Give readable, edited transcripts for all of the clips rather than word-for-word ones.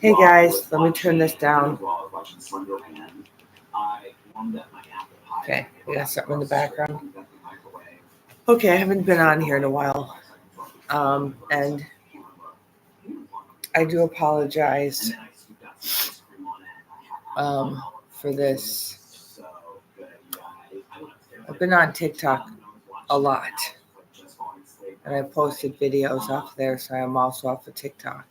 Hey guys, let me turn this down. Okay, we got something in the background. Okay, I haven't been on here in a while. And I do apologize for this. I've been on TikTok a lot, and I posted videos off there, so I'm also off of TikTok.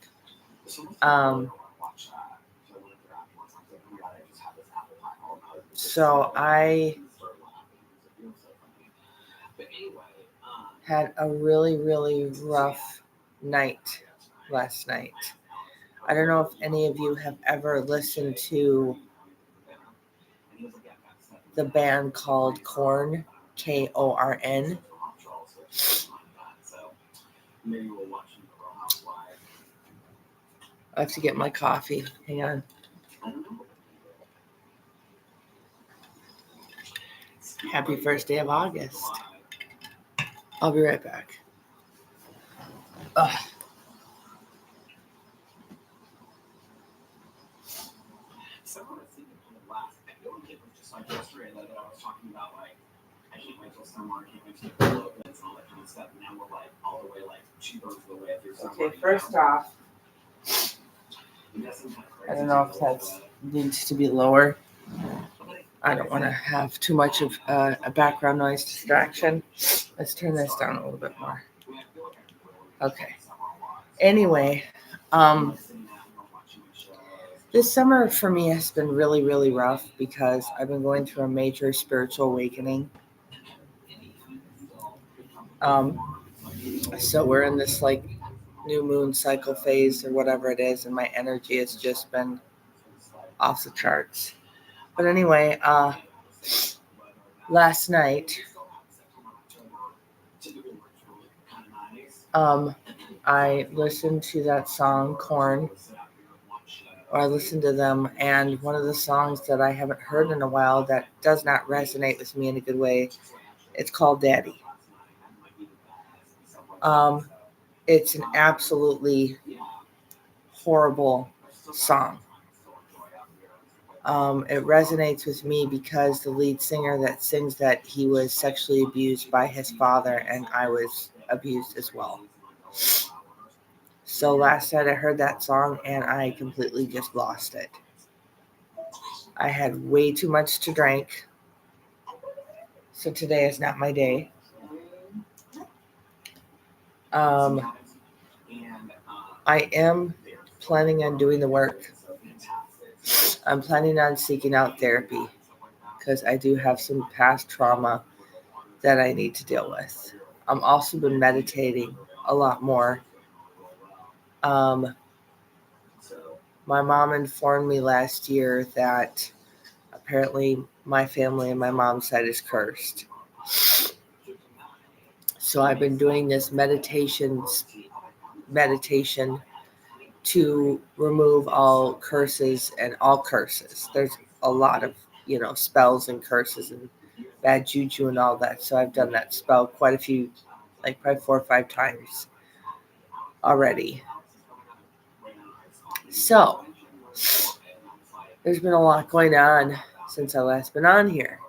So I had a really, really rough night last night. I don't know if any of you have ever listened to the band called Korn, Korn. I have to get my coffee. Hang on. Happy first day of August. I'll be right back. Ugh. Okay, first off, I don't know if that needs to be lower. I don't want to have too much of a background noise distraction. Let's turn this down a little bit more. Okay. Anyway, this summer for me has been really, really rough because I've been going through a major spiritual awakening. So we're in this like new moon cycle phase or whatever it is, and my energy has just been off the charts. But anyway, last night, I listened to that song, Korn, or I listened to them, and one of the songs that I haven't heard in a while that does not resonate with me in a good way, it's called Daddy. It's an absolutely horrible song. It resonates with me because the lead singer that sings that, he was sexually abused by his father, and I was abused as well. So last night I heard that song and I completely just lost it. I had way too much to drink, so today is not my day. I am planning on doing the work. I'm planning on seeking out therapy because I do have some past trauma that I need to deal with. I've also been meditating a lot more. My mom informed me last year that apparently my family and my mom's side is cursed. So I've been doing this meditation to remove all curses and all curses. There's a lot of, spells and curses and bad juju and all that. So I've done that spell quite a few, like probably 4 or 5 times already. So there's been a lot going on since I last been on here.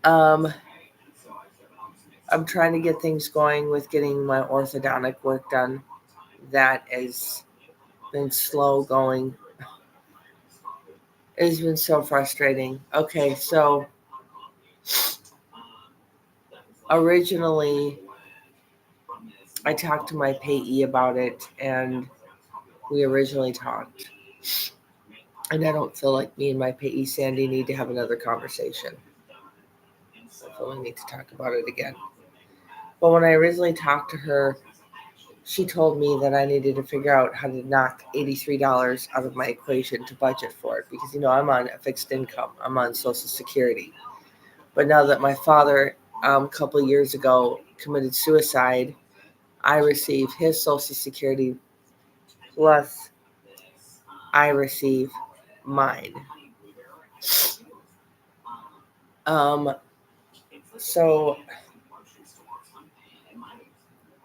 I'm trying to get things going with getting my orthodontic work done. That has been slow going. It's been so frustrating. Okay, so originally I talked to my payee about it, and we originally talked. And I don't feel like me and my payee, Sandy, need to have another conversation. I feel I need to talk about it again. But when I originally talked to her, she told me that I needed to figure out how to knock $83 out of my equation to budget for it. Because, I'm on a fixed income. I'm on Social Security. But now that my father, a couple of years ago, committed suicide, I receive his Social Security plus I receive mine. So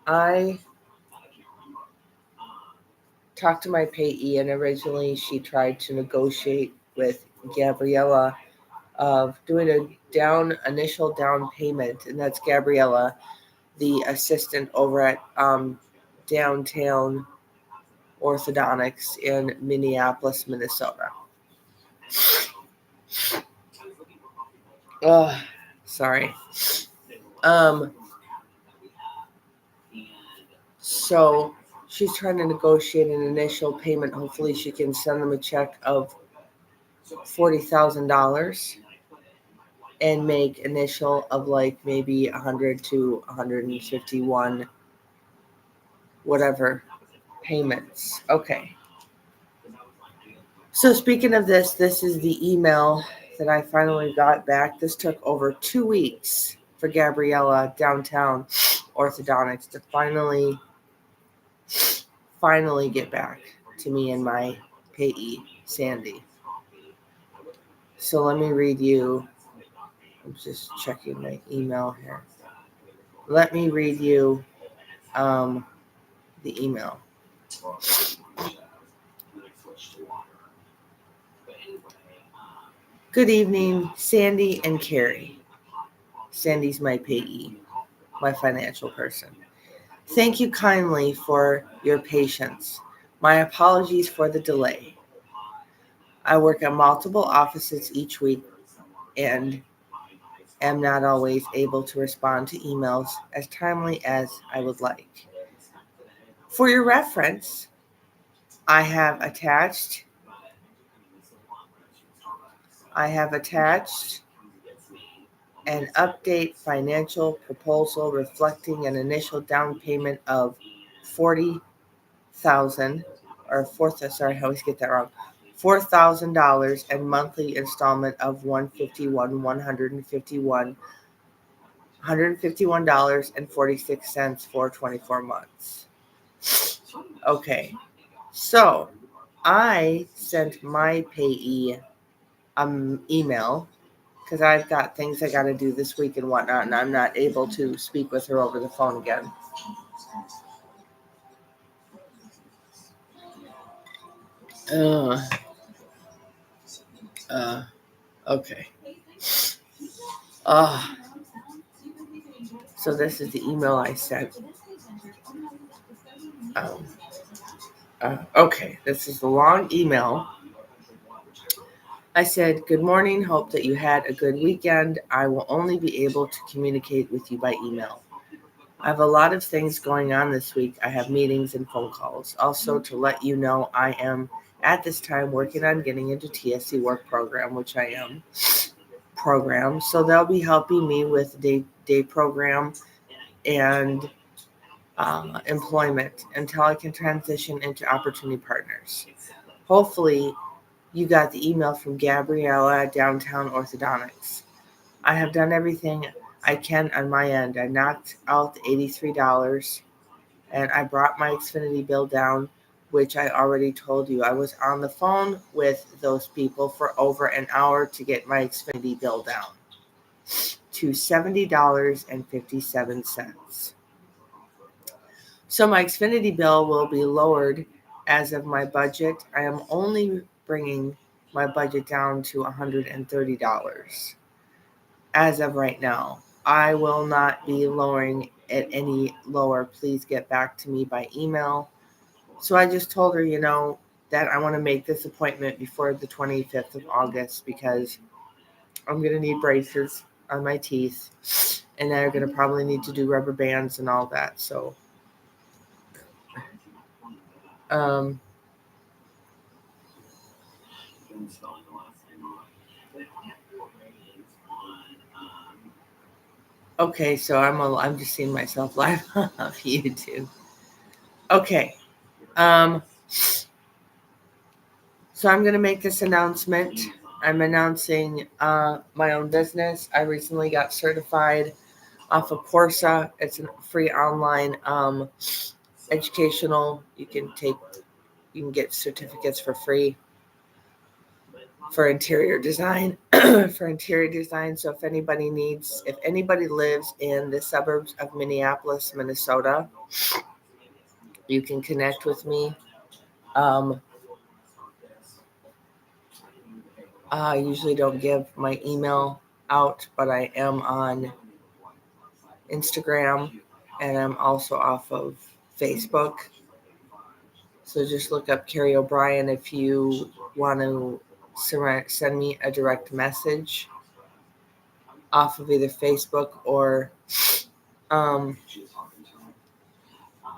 I talked to my payee, and originally she tried to negotiate with Gabriella of doing a initial down payment, and that's Gabriella, the assistant over at Downtown Orthodontics in Minneapolis, Minnesota. Sorry. So she's trying to negotiate an initial payment. Hopefully, she can send them a check of $40,000 and make initial of like maybe 100 to 151, whatever payments. Okay. So speaking of this is the email that I finally got back. This took over 2 weeks for Gabriella Downtown Orthodontics to finally get back to me and my payee, Sandy. So let me read you. I'm just checking my email here. Let me read you the email. Good evening, Sandy and Carrie. Sandy's my payee, my financial person. Thank you kindly for your patience. My apologies for the delay. I work at multiple offices each week and am not always able to respond to emails as timely as I would like. For your reference, I have attached an update financial proposal reflecting an initial down payment of $40,000 or sorry, I always get that wrong. $4,000 and monthly installment of $151.46 for 24 months. Okay, so I sent my payee email because I've got things I got to do this week and whatnot, and I'm not able to speak with her over the phone again. Okay. So this is the email I sent. Okay, this is the long email. I said, good morning, hope that you had a good weekend. I will only be able to communicate with you by email. I have a lot of things going on this week. I have meetings and phone calls. Also, to let you know, I am at this time working on getting into TSC work program, which I am programmed. So they'll be helping me with day program and employment until I can transition into opportunity partners. Hopefully, you got the email from Gabriella at Downtown Orthodontics. I have done everything I can on my end. I knocked out the $83 and I brought my Xfinity bill down, which I already told you. I was on the phone with those people for over an hour to get my Xfinity bill down to $70.57. So my Xfinity bill will be lowered as of my budget. I am only bringing my budget down to $130 as of right now. I will not be lowering it any lower. Please get back to me by email. So I just told her, that I want to make this appointment before the 25th of August because I'm going to need braces on my teeth and they're going to probably need to do rubber bands and all that. So, okay, so I'm just seeing myself live on YouTube. Okay. So I'm going to make this announcement. I'm announcing my own business. I recently got certified off of Corsa. It's a free online educational. You can get certificates for free. for interior design. For interior design. So if anybody lives in the suburbs of Minneapolis, Minnesota, you can connect with me. I usually don't give my email out, but I am on Instagram and I'm also off of Facebook. So just look up Carrie O'Brien if you want to send me a direct message off of either Facebook or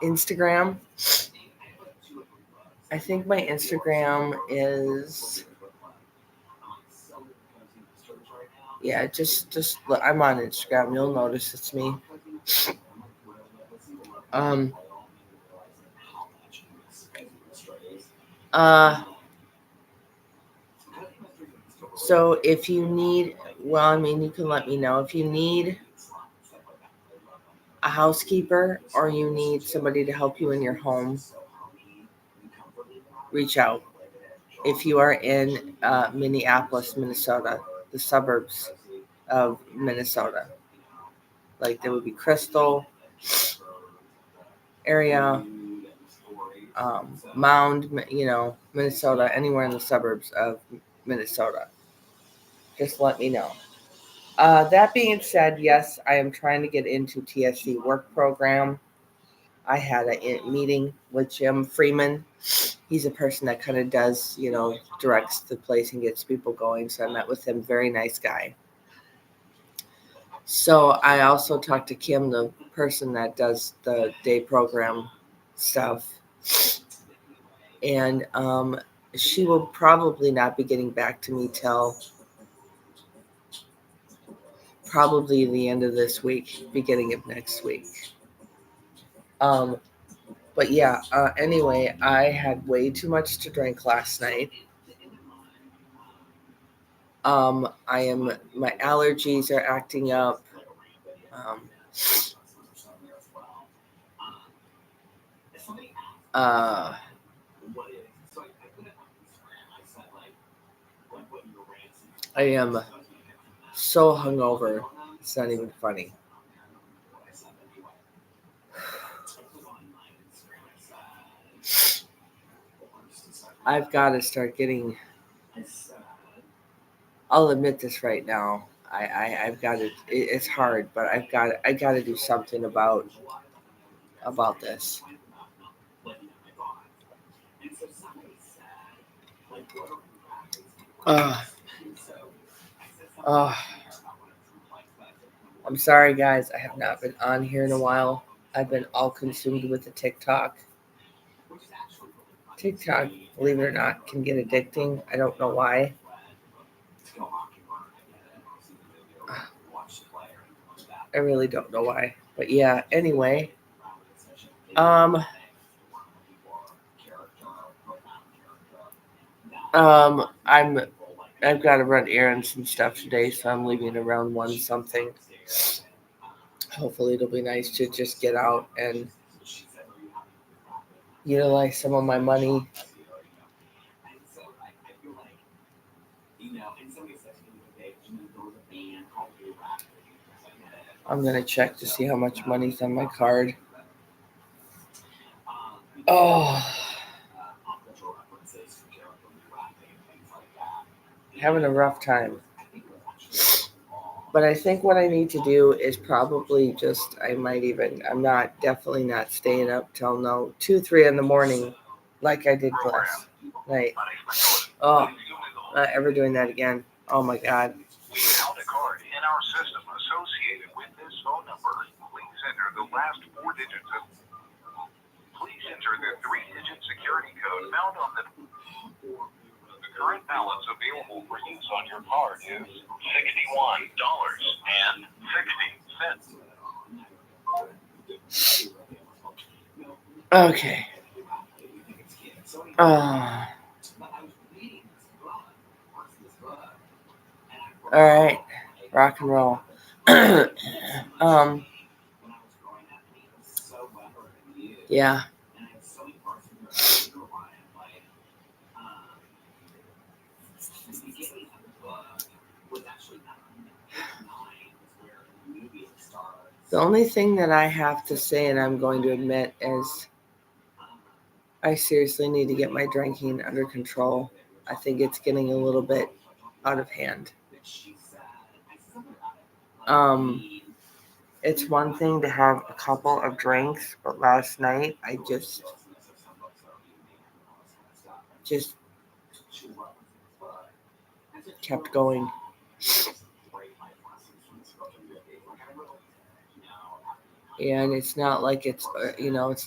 Instagram. I think my Instagram is, yeah, just look, I'm on Instagram. You'll notice it's me. So if you need, you can let me know if you need a housekeeper or you need somebody to help you in your home. Reach out. If you are in Minneapolis, Minnesota, the suburbs of Minnesota, like there would be Crystal area, Mound, Minnesota, anywhere in the suburbs of Minnesota. Just let me know. That being said, yes, I am trying to get into TSC work program. I had a meeting with Jim Freeman. He's a person that kind of does, directs the place and gets people going. So I met with him. Very nice guy. So I also talked to Kim, the person that does the day program stuff. And she will probably not be getting back to me till probably the end of this week, beginning of next week. But yeah, anyway, I had way too much to drink last night. My allergies are acting up. I am so hungover, it's not even funny. I've got to start getting, I'll admit this right now. I've got to, it's hard, but I got to do something about this. I'm sorry, guys. I have not been on here in a while. I've been all consumed with the TikTok. TikTok, believe it or not, can get addicting. I don't know why. I really don't know why. But yeah, anyway. I've got to run errands and stuff today, so I'm leaving around 1 something. Hopefully it'll be nice to just get out and utilize some of my money. I'm going to check to see how much money's on my card. Oh, having a rough time. But I think what I need to do is probably just, I'm definitely not staying up till 2, 3 in the morning like I did last night. Oh, not ever doing that again. Oh my God. We found a card in our system associated with this phone number. Please enter the last 4 digits of. Please enter the 3-digit security code found on the current balance available for use on your card is $61.60. Okay. All right. Rock and roll. Yeah. The only thing that I have to say, and I'm going to admit, is I seriously need to get my drinking under control. I think it's getting a little bit out of hand. It's one thing to have a couple of drinks, but last night I just kept going. And it's not like it's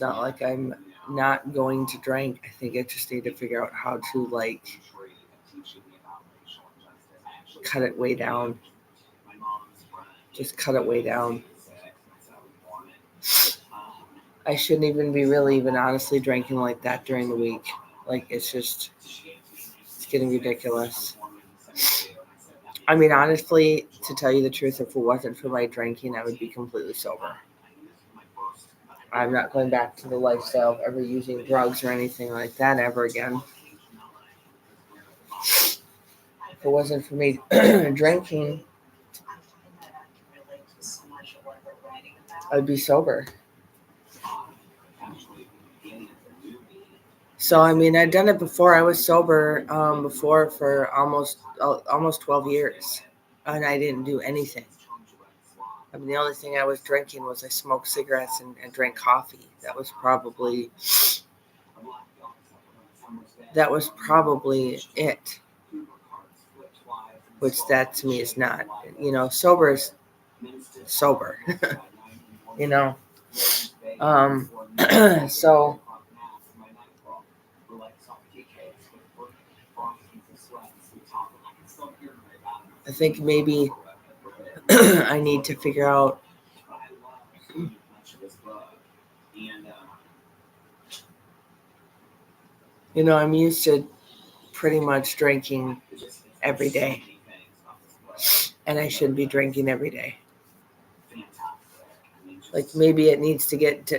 not like I'm not going to drink. I think I just need to figure out how to cut it way down. Just cut it way down. I shouldn't even be really even honestly drinking like that during the week. Like it's getting ridiculous. I mean, honestly, to tell you the truth, if it wasn't for my drinking, I would be completely sober. I'm not going back to the lifestyle of ever using drugs or anything like that ever again. If it wasn't for me drinking, I'd be sober. So, I mean, I'd done it before. I was sober before for almost 12 years, and I didn't do anything. I mean, the only thing I was drinking was I smoked cigarettes and drank coffee. That was probably it. Which that to me is not. Sober is sober. So I think maybe I need to figure out I'm used to pretty much drinking every day, and I shouldn't be drinking every day. Like maybe it needs to get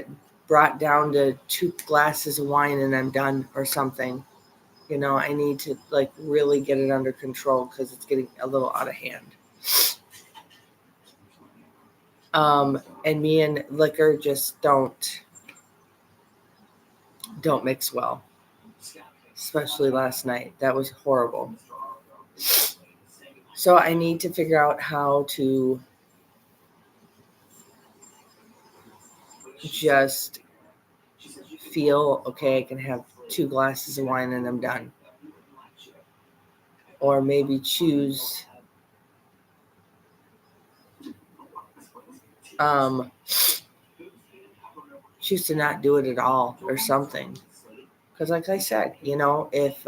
brought down to 2 glasses of wine and I'm done or something. I need to really get it under control because it's getting a little out of hand. And me and liquor just don't mix well, especially last night. That was horrible. So I need to figure out how to just feel okay. I can have 2 glasses of wine and I'm done. Or maybe choose to not do it at all or something. Because like I said, if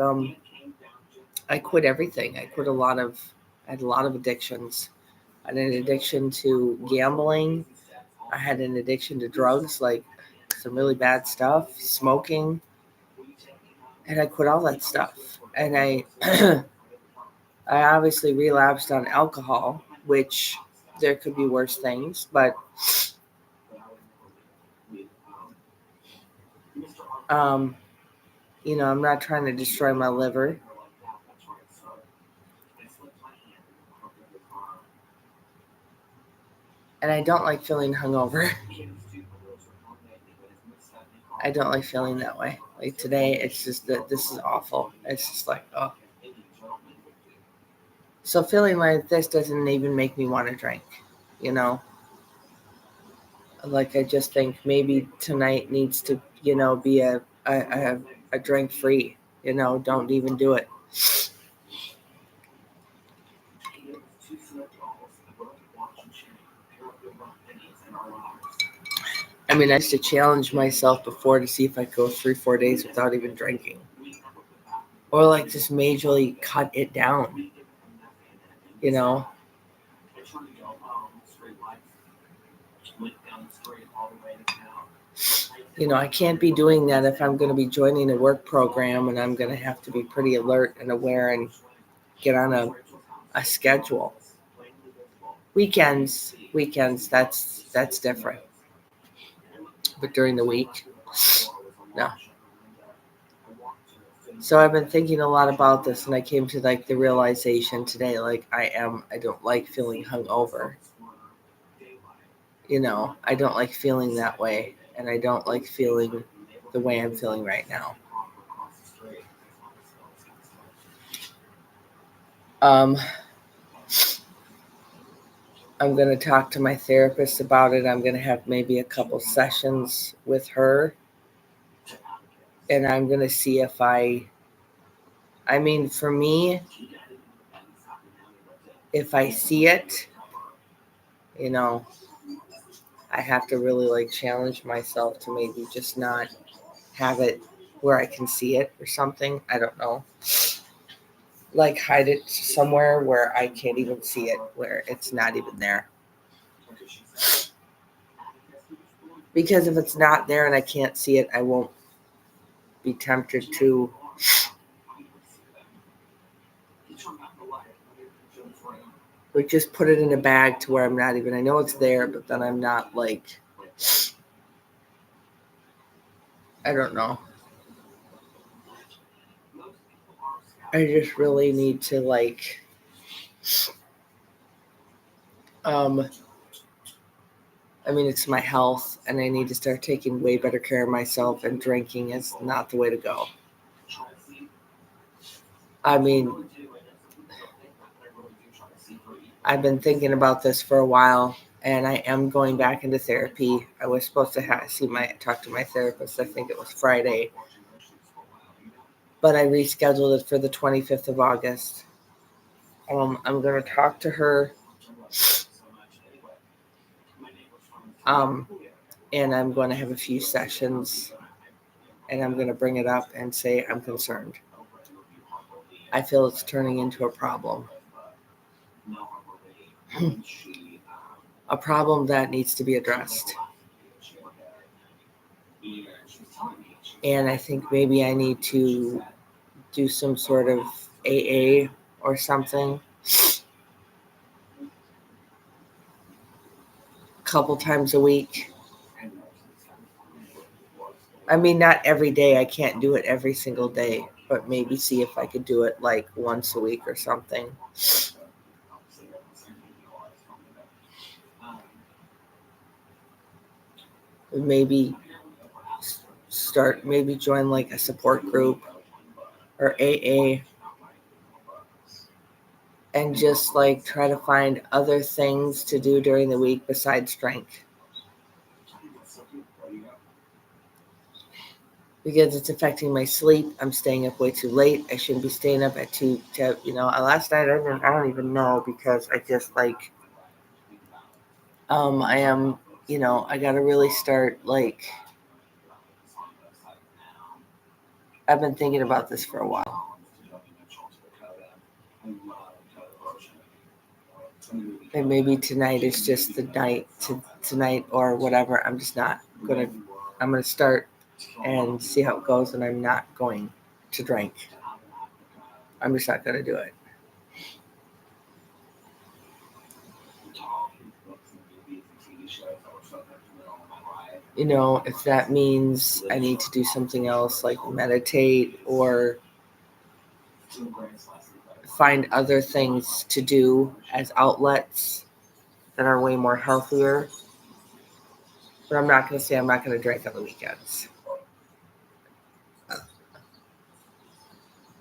I quit everything, I had a lot of addictions. I had an addiction to gambling. I had an addiction to drugs, like some really bad stuff, smoking. And I quit all that stuff. And I I obviously relapsed on alcohol, which there could be worse things, but I'm not trying to destroy my liver. And I don't like feeling hungover. I don't like feeling that way. Like today, it's just that this is awful. It's just like, oh. So feeling like this doesn't even make me want to drink, Like I just think maybe tonight needs to, be a drink free, don't even do it. I mean, I used to challenge myself before to see if I could go 3-4 days without even drinking. Or just majorly cut it down, I can't be doing that if I'm going to be joining a work program and I'm going to have to be pretty alert and aware and get on a schedule. Weekends, that's different. But during the week, no. So I've been thinking a lot about this, and I came to the realization today, I don't like feeling hungover. I don't like feeling that way, and I don't like feeling the way I'm feeling right now. I'm going to talk to my therapist about it. I'm going to have maybe a couple sessions with her, and I'm going to see if for me, if I see it, I have to really challenge myself to maybe just not have it where I can see it or something. I don't know. Like hide it somewhere where I can't even see it, where it's not even there. Because if it's not there and I can't see it, I won't be tempted to just put it in a bag to where I'm not even, I know it's there, but then I'm not I don't know. I just really need to it's my health, and I need to start taking way better care of myself, and drinking is not the way to go. I've been thinking about this for a while, and I am going back into therapy. I was supposed to talk to my therapist. I think it was Friday, but I rescheduled it for the 25th of August. I'm going to talk to her. And I'm going to have a few sessions, and I'm going to bring it up and say I'm concerned. I feel it's turning into a problem. A problem that needs to be addressed. And I think maybe I need to do some sort of AA or something a couple times a week. Not every day. I can't do it every single day, but maybe see if I could do it once a week or something. Maybe join a support group or AA, and just try to find other things to do during the week besides drink. Because it's affecting my sleep. I'm staying up way too late. I shouldn't be staying up at 2, last night I don't even know, because I just I am, I got to really start I've been thinking about this for a while. And maybe tonight is just the night tonight or whatever. I'm going to start and see how it goes, and I'm not going to drink. I'm just not going to do it. If that means I need to do something else, like meditate or find other things to do as outlets that are way more healthier. But I'm not going to say I'm not going to drink on the weekends.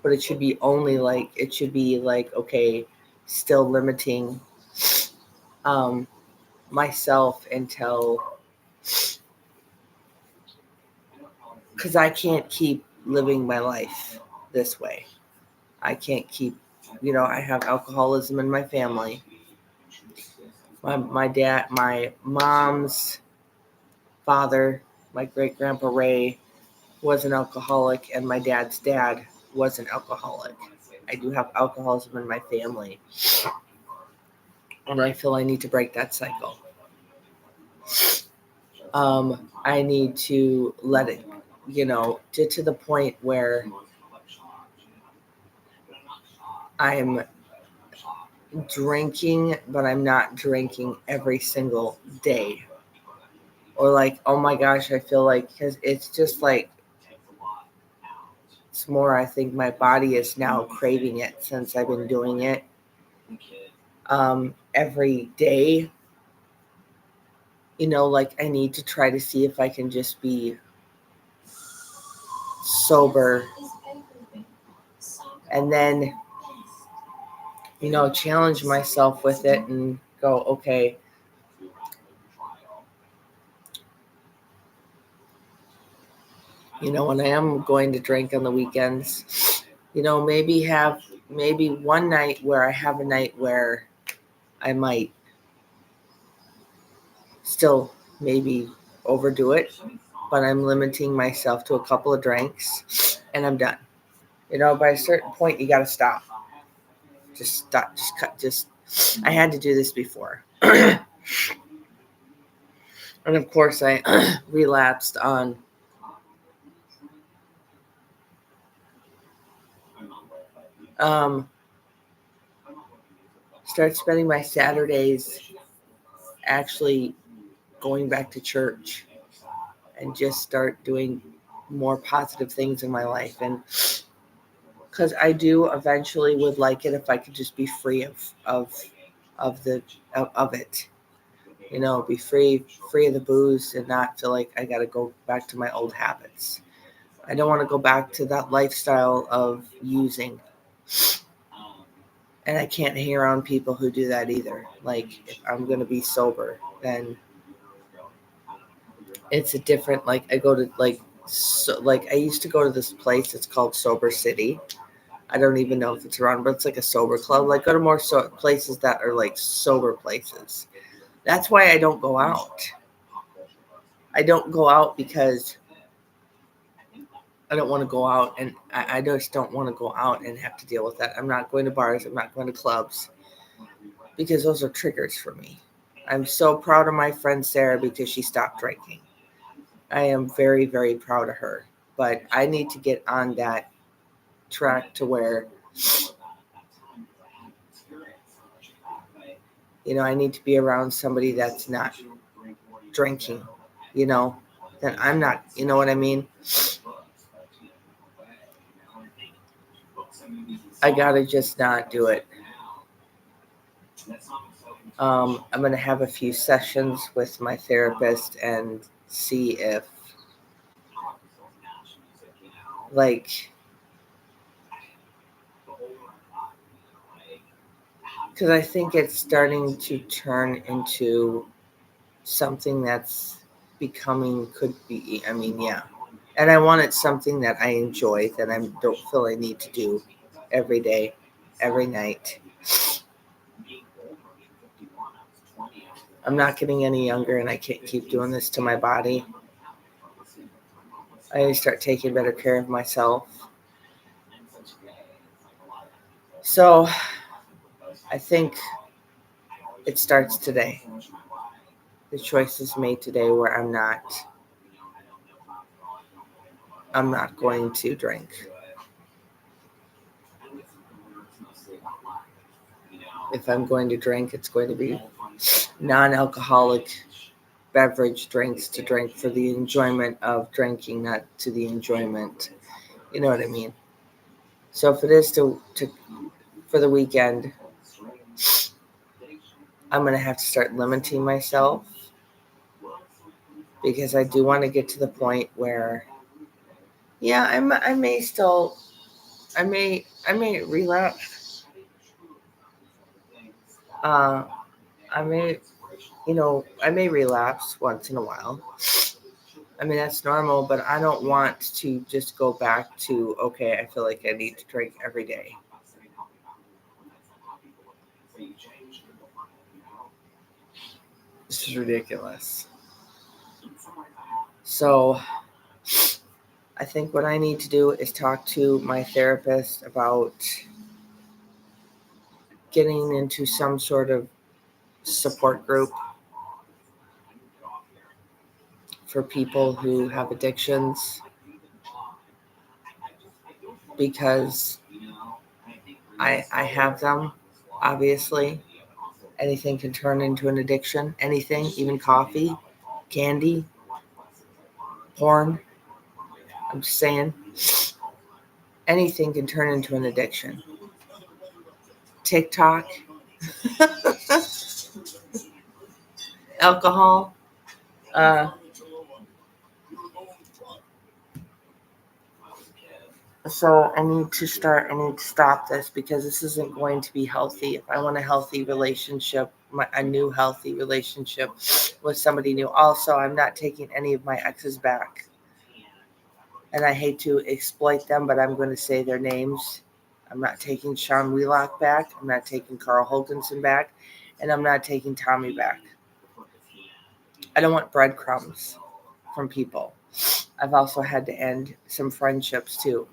But it should be only okay, still limiting myself until, because I can't keep living my life this way. I can't keep, I have alcoholism in my family. My mom's father, my great grandpa Ray, was an alcoholic, and my dad's dad was an alcoholic. I do have alcoholism in my family, and I feel I need to break that cycle. I need to let it, get to the point where I'm drinking, but I'm not drinking every single day. Or oh my gosh, I feel because it's just it's more, I think my body is now craving it since I've been doing it every day. like I need to try to see if I can just be sober and then, challenge myself with it and go, okay, when I am going to drink on the weekends, maybe one night where I have a night where I might still maybe overdo it, but I'm limiting myself to a couple of drinks and I'm done. By a certain point, you got to stop. Just stop, just cut, I had to do this before. And of course, I relapsed on start spending my Saturdays actually going back to church and just start doing more positive things in my life. And because I do eventually would like it if I could just be free of it, be free of the booze and not feel like I got to go back to my old habits. I don't want to go back to that lifestyle of using. And I can't hang around people who do that either. Like, if I'm going to be sober, then it's a different, like, I go to, I used to go to this place. It's called Sober City. I don't even know if it's around, but it's like a sober club. Like, go to more places that are like sober places. That's why I don't go out. I don't go out because I don't want to go out, and I just don't want to go out and have to deal with that. I'm not going to bars. I'm not going to clubs because those are triggers for me. I'm so proud of my friend Sarah because she stopped drinking. I am very, very proud of her, but I need to get on that track to where, I need to be around somebody that's not drinking, then I'm not, you know what I mean? I gotta just not do it. I'm going to have a few sessions with my therapist and see if, because I think it's starting to turn into something that's could be, yeah. And I want it something that I enjoy, that I don't feel I need to do every day, every night. I'm not getting any younger, and I can't keep doing this to my body. I need to start taking better care of myself. So I think it starts today. The choice is made today where I'm not going to drink. If I'm going to drink, it's going to be non-alcoholic beverage drinks to drink for the enjoyment of drinking, not to the enjoyment. You know what I mean? So if it is to for the weekend, I'm going to have to start limiting myself because I do want to get to the point where, yeah, I may relapse. I may relapse once in a while. That's normal, but I don't want to just go back to, okay, I feel like I need to drink every day. This is ridiculous. So I think what I need to do is talk to my therapist about getting into some sort of support group for people who have addictions, because I have them, obviously. Anything can turn into an addiction. Anything, even coffee, candy, porn. I'm just saying, anything can turn into an addiction. TikTok, alcohol. So I need to stop this because this isn't going to be healthy. If I want a healthy relationship, a new healthy relationship with somebody new. Also, I'm not taking any of my exes back. And I hate to exploit them, but I'm going to say their names. I'm not taking Sean Wheelock back. I'm not taking Carl Hoganson back. And I'm not taking Tommy back. I don't want breadcrumbs from people. I've also had to end some friendships too.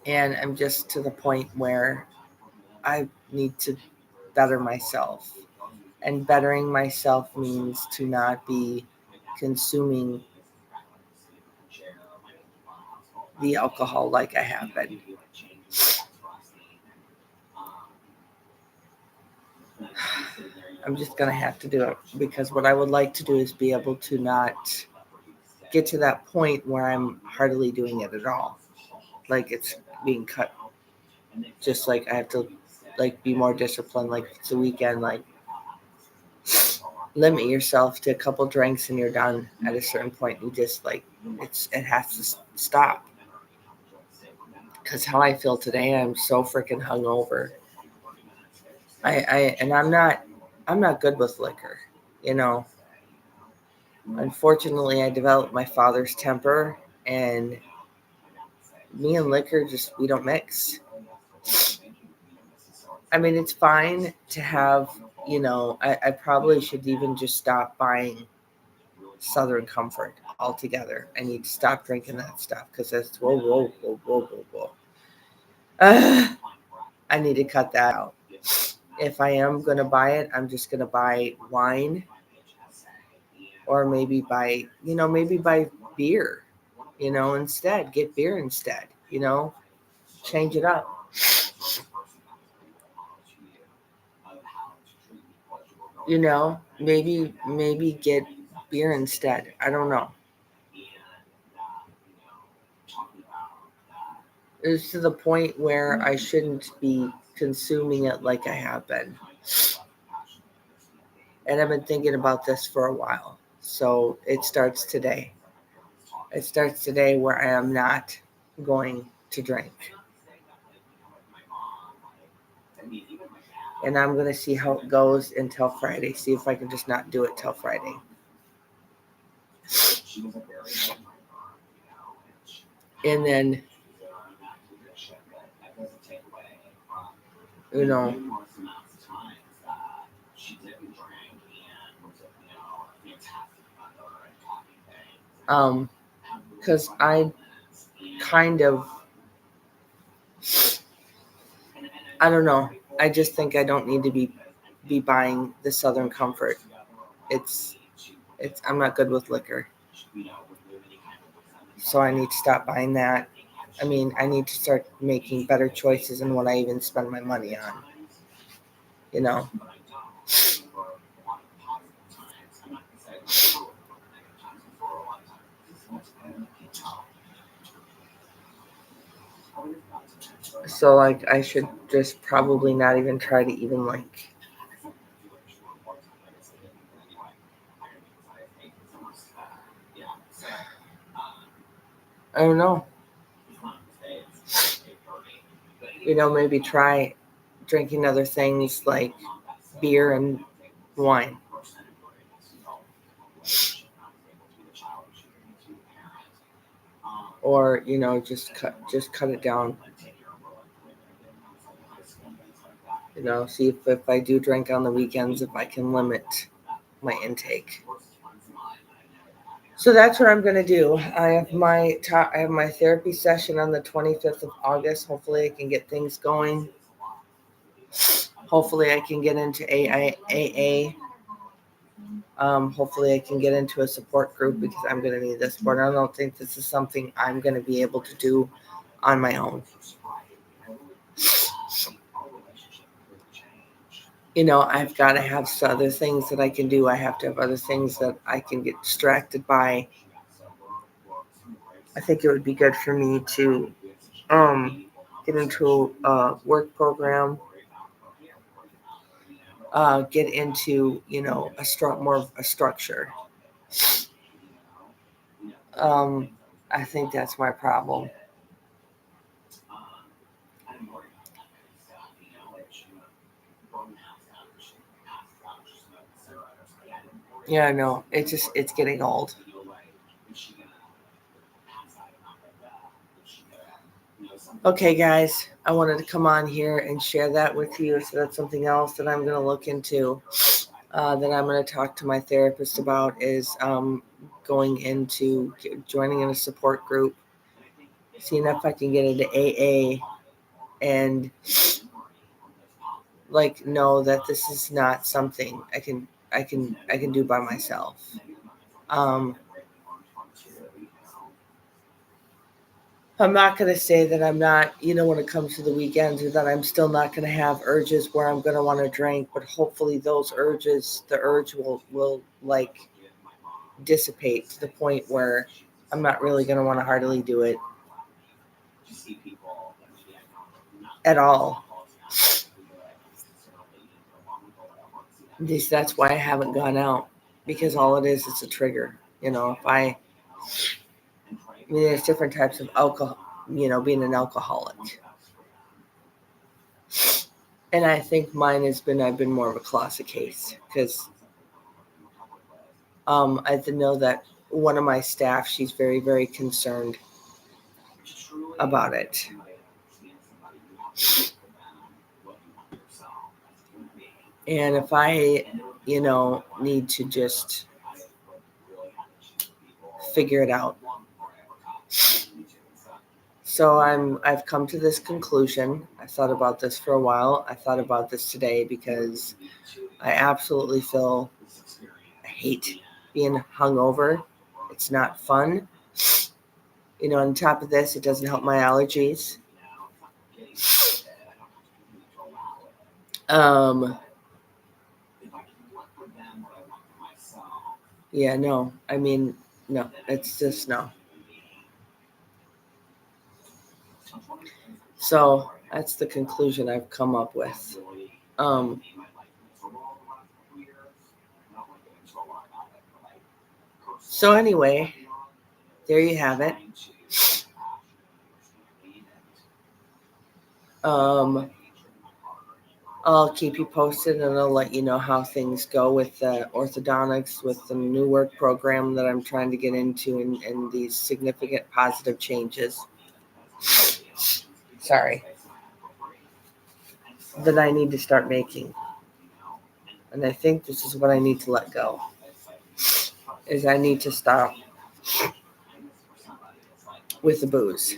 And I'm just to the point where I need to better myself. And bettering myself means to not be consuming the alcohol like I have been. I'm just going to have to do it because what I would like to do is be able to not get to that point where I'm hardly doing it at all. Like it's being cut. Just like I have to be more disciplined. Like it's a weekend, like limit yourself to a couple drinks and you're done at a certain point. You just it has to stop. Because how I feel today, I'm so freaking hungover. I'm not good with liquor, you know. Unfortunately, I developed my father's temper, and me and liquor we don't mix. I mean, it's fine to have, I probably should even just stop buying Southern Comfort altogether. I need to stop drinking that stuff because it's whoa. I need to cut that out. If I am going to buy it, I'm just going to buy wine or maybe buy beer, instead. Get beer instead, change it up. Maybe get beer instead. I don't know. It's to the point where I shouldn't be consuming it like I have been. And I've been thinking about this for a while. So it starts today. It starts today where I am not going to drink. And I'm going to see how it goes until Friday. See if I can just not do it till Friday. And then, because I kind of, I don't know. I just think I don't need to be buying the Southern Comfort. I'm not good with liquor. So I need to stop buying that. I mean, I need to start making better choices in what I even spend my money on. So I should just probably not even try to even I don't know. Maybe try drinking other things like beer and wine. Or, just cut it down. See if I do drink on the weekends, if I can limit my intake. So that's what I'm going to do. I have my therapy session on the 25th of August. Hopefully I can get things going. Hopefully I can get into AA. Hopefully I can get into a support group because I'm going to need this support. I don't think this is something I'm going to be able to do on my own. I've got to have other things that I can do. I have to have other things that I can get distracted by. I think it would be good for me to get into a work program get into, more of a structure. I think that's my problem. Yeah, no, it's getting old. Okay, guys, I wanted to come on here and share that with you. So that's something else that I'm going to look into. That I'm going to talk to my therapist about is going into joining in a support group, seeing if I can get into AA, and know that this is not something I can do by myself. Um, I'm not going to say that I'm not, when it comes to the weekends, or that I'm still not going to have urges where I'm going to want to drink, but hopefully those urges, the urge will dissipate to the point where I'm not really going to want to heartily do it at all. At least that's why I haven't gone out, because all it is, it's a trigger. There's different types of alcohol, being an alcoholic. And I think mine I've been more of a classic case, because I know that one of my staff, she's very, very concerned about it. And if I, need to just figure it out. So I've come to this conclusion. I thought about this for a while. I thought about this today because I absolutely I hate being hungover. It's not fun. On top of this, it doesn't help my allergies. Yeah, no. No, it's just no. So that's the conclusion I've come up with. So anyway, there you have it. I'll keep you posted, and I'll let you know how things go with the orthodontics, with the new work program that I'm trying to get into, and these significant positive changes. Sorry. That I need to start making. And I think this is what I need to let go. Is I need to stop with the booze.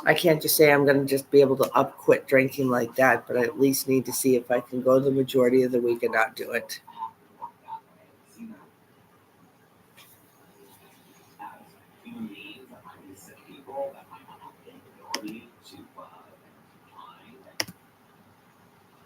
I can't just say I'm going to just be able to quit drinking like that, but I at least need to see if I can go the majority of the week and not do it.